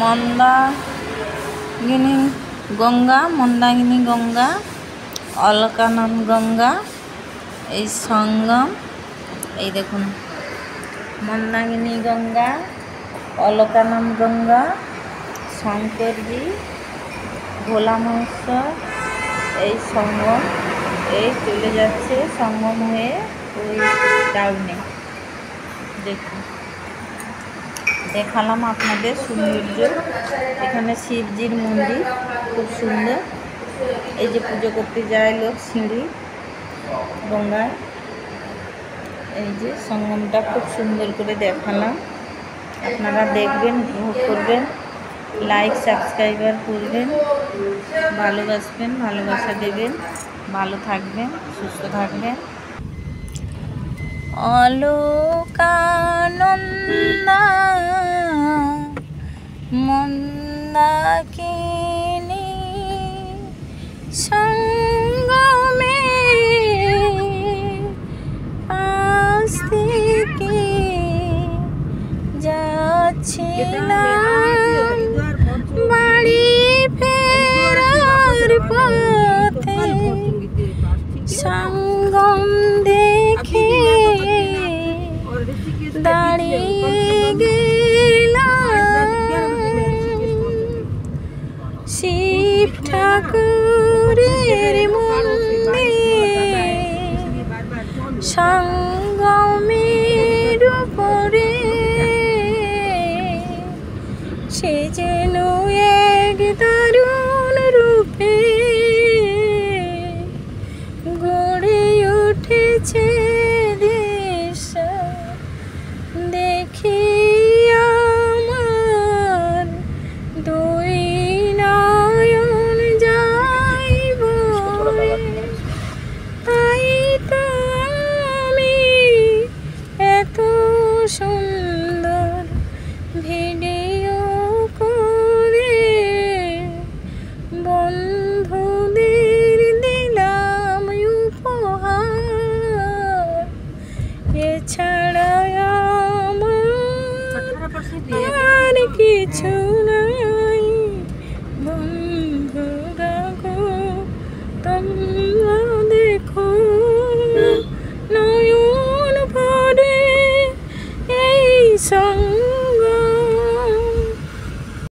মন্দাকিনী গঙ্গা, মন্দাকিনী গঙ্গা, অলকানন্দ গঙ্গা, এই সঙ্গম। এই দেখুন মন্দাকিনী গঙ্গা, অলকানন্দ গঙ্গা, শঙ্করজি, ভোলা মহেশ্বর, এই সঙ্গম। এই চলে যাচ্ছে সঙ্গম হয়ে ওই ডাউনে। দেখুন দেখালাম আপনাদের সৌন্দর্য। এখানে শিবজির মন্দির খুব সুন্দর। এই যে পুজো করতে যায় লোক সিঁড়ি গঙ্গায়। এই যে সঙ্গমটা খুব সুন্দর করে দেখালাম। আপনারা দেখবেন, উপভোগ করবেন, লাইক সাবস্ক্রাইবার করবেন, ভালোবাসবেন, ভালোবাসা দেবেন। ভালো থাকবেন, সুস্থ থাকবেন। অলকানন্দা মন্দাকিনী সঙ্গমে আজ থেকে যাচ্ছিলাম বাড়ি ফেরার পথে, সঙ্গম দেখে দাঁড়িয়ে গেলাম। শিব ঠাকুরের মন্দির সঙ্গমের উপরে সেজে